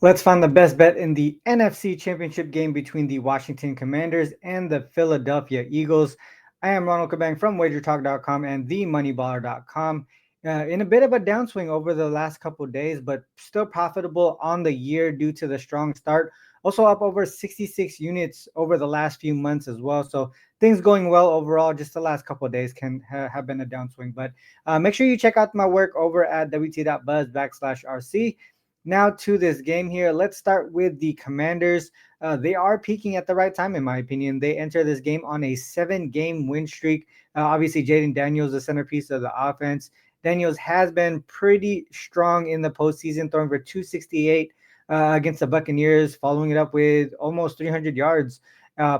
Let's find the best bet in the NFC Championship game between the Washington Commanders and the Philadelphia Eagles. I am Ronald Kabang from WagerTalk.com and TheMoneyBaller.com. In a bit of a downswing over the last couple of days, but still profitable on the year due to the strong start. Also up over 66 units over the last few months as well. So things going well overall. Just the last couple of days can have been a downswing. But make sure you check out my work over at wt.buzz/RC. Now to this game here. Let's start with the Commanders. They are peaking at the right time, in my opinion. They enter this game on a 7-game win streak. Obviously, Jaden Daniels, the centerpiece of the offense. Daniels has been pretty strong in the postseason, throwing for 268 against the Buccaneers, following it up with almost 300 yards,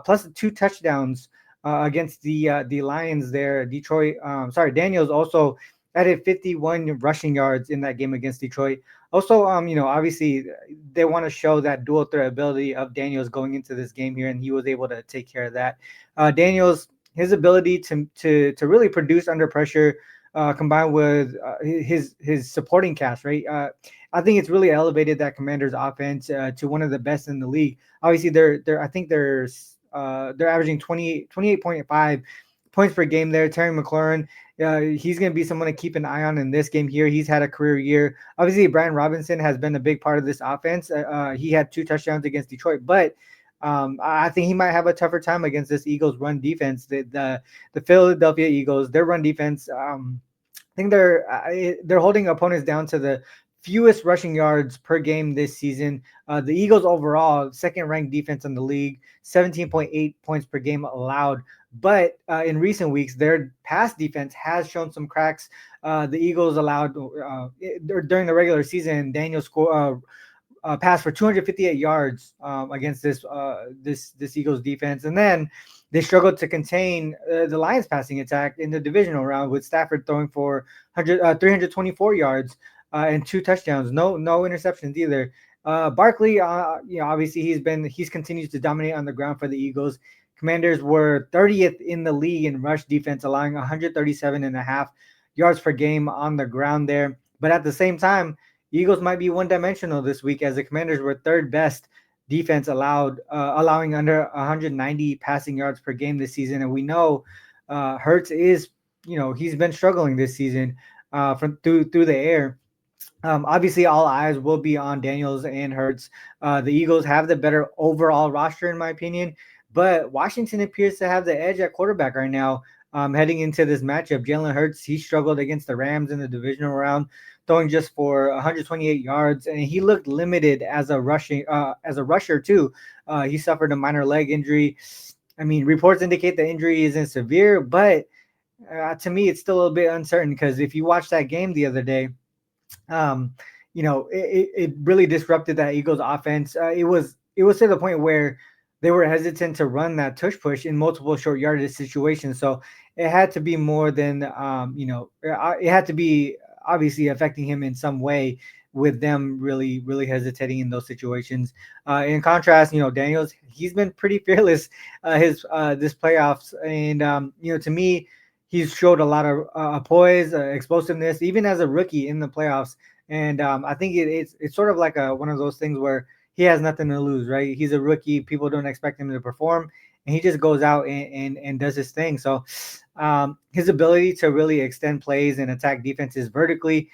plus 2 touchdowns against the Lions there. Daniels also added 51 rushing yards in that game against Detroit. Also, obviously they want to show that dual threat ability of Daniels going into this game here, and he was able to take care of that. Daniels, his ability to really produce under pressure, combined with his supporting cast, right? I think it's really elevated that Commanders offense to one of the best in the league. Obviously, they're averaging 28.5 points per game there. Terry McLaurin, he's going to be someone to keep an eye on in this game here. He's had a career year. Obviously, Brian Robinson has been a big part of this offense. He had 2 touchdowns against Detroit, but I think he might have a tougher time against this Eagles run defense. The Philadelphia Eagles, their run defense, I think they're holding opponents down to the fewest rushing yards per game this season. The Eagles overall, second ranked defense in the league, 17.8 points per game allowed. But in recent weeks, their pass defense has shown some cracks. The Eagles allowed during the regular season, Daniel passed for 258 yards against this Eagles defense, and then they struggled to contain the Lions' passing attack in the divisional round with Stafford throwing for 324 yards and 2 touchdowns, no interceptions either. Barkley, obviously he's continued to dominate on the ground for the Eagles. Commanders were 30th in the league in rush defense, allowing 137 and a half yards per game on the ground there. But at the same time, Eagles might be one-dimensional this week as the Commanders were third best defense allowing under 190 passing yards per game this season, and we know Hurts is, he's been struggling this season from through the air. Obviously, all eyes will be on Daniels and Hurts. The Eagles have the better overall roster, in my opinion, but Washington appears to have the edge at quarterback right now. Heading into this matchup, Jalen Hurts, he struggled against the Rams in the divisional round, throwing just for 128 yards, and he looked limited as a rusher too. He suffered a minor leg injury. I mean, reports indicate the injury isn't severe, but to me, it's still a little bit uncertain because if you watch that game the other day, um, it really disrupted that Eagles offense. It was to the point where they were hesitant to run that tush push in multiple short yardage situations. So it had to be more than it had to be obviously affecting him in some way with them really hesitating in those situations. In contrast, Daniels, he's been pretty fearless his this playoffs, and to me, he's showed a lot of poise, explosiveness, even as a rookie in the playoffs. And I think it's sort of like one of those things where he has nothing to lose, right? He's a rookie. People don't expect him to perform, and he just goes out and does his thing. So his ability to really extend plays and attack defenses vertically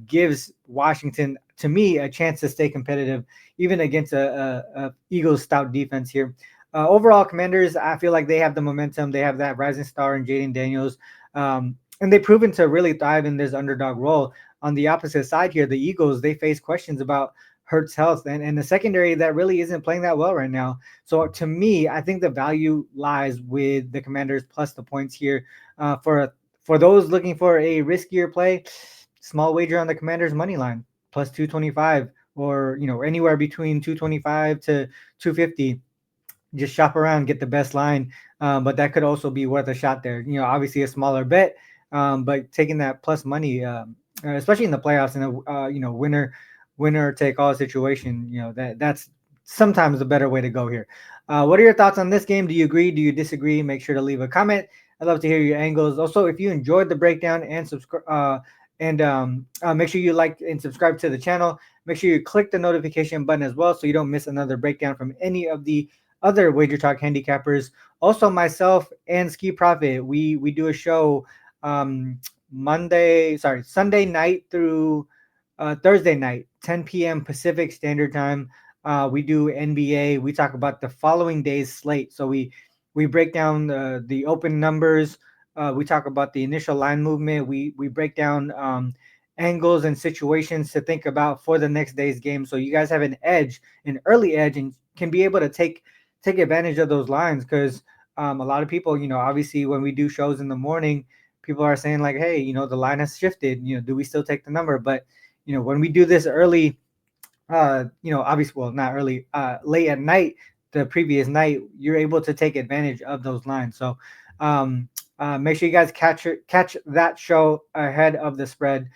gives Washington, to me, a chance to stay competitive, even against a Eagles stout defense here. Overall, Commanders, I feel like they have the momentum. They have that rising star in Jaden Daniels, and they've proven to really thrive in this underdog role. On the opposite side here, the Eagles, they face questions about Hurts' health and the secondary that really isn't playing that well right now. So to me, I think the value lies with the Commanders plus the points here. For those looking for a riskier play, small wager on the Commanders money line plus 225, or anywhere between 225 to 250. Just shop around, get the best line. But that could also be worth a shot there. Obviously a smaller bet, but taking that plus money, especially in the playoffs in a winner take all situation, that's sometimes the better way to go here. What are your thoughts on this game? Do you agree? Do you disagree? Make sure to leave a comment. I'd love to hear your angles. Also, if you enjoyed the breakdown and And make sure you like and subscribe to the channel. Make sure you click the notification button as well so you don't miss another breakdown from any of the other Wager Talk handicappers. Also, myself and Ski Profit, we do a show um, Sunday night through Thursday night, 10 p.m. Pacific Standard Time. We do NBA. We talk about the following day's slate. So we break down the open numbers. We talk about the initial line movement. We break down angles and situations to think about for the next day's game. So you guys have an edge, an early edge, and can be able to take advantage of those lines because a lot of people, obviously when we do shows in the morning, people are saying like, hey, the line has shifted. Do we still take the number? But when we do this early, obviously, well, not early, late at night, the previous night, you're able to take advantage of those lines. So, make sure you guys catch that show ahead of the spread,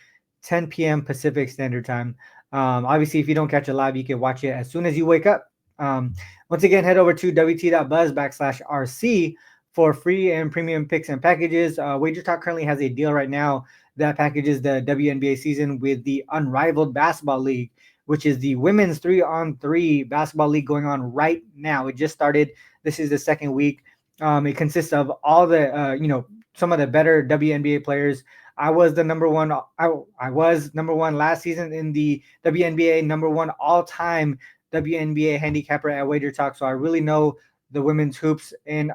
10 p.m. Pacific Standard Time. Obviously, if you don't catch it live, you can watch it as soon as you wake up. Once again, head over to wt.buzz/RC for free and premium picks and packages. Wager Talk currently has a deal right now that packages the WNBA season with the Unrivaled Basketball League, which is the women's 3-on-3 basketball league going on right now. It just started. This is the second week. It consists of all the, some of the better WNBA players. I was the number one. I was number one last season in the WNBA, number one all-time WNBA handicapper at Wager Talk. So I really know the women's hoops. And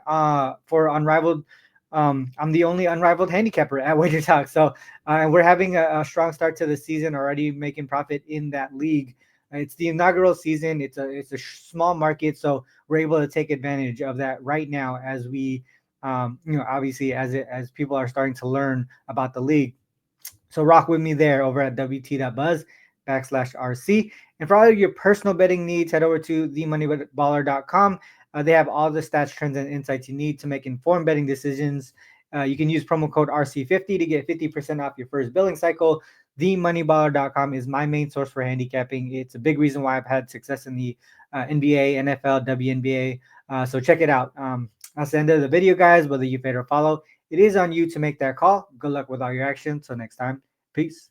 for Unrivaled, I'm the only unrivaled handicapper at Wager Talk. So we're having a strong start to the season, already making profit in that league. It's the inaugural season. It's a small market, so we're able to take advantage of that right now as we, obviously as people are starting to learn about the league. So rock with me there over at wt.buzz/RC. And for all of your personal betting needs, head over to themoneyballer.com. They have all the stats, trends, and insights you need to make informed betting decisions. You can use promo code RC50 to get 50% off your first billing cycle. Themoneyballer.com is my main source for handicapping. It's a big reason why I've had success in the NBA, NFL, WNBA. So check it out. That's the end of the video, guys. Whether you fade or follow, it is on you to make that call. Good luck with all your actions. Till next time. Peace.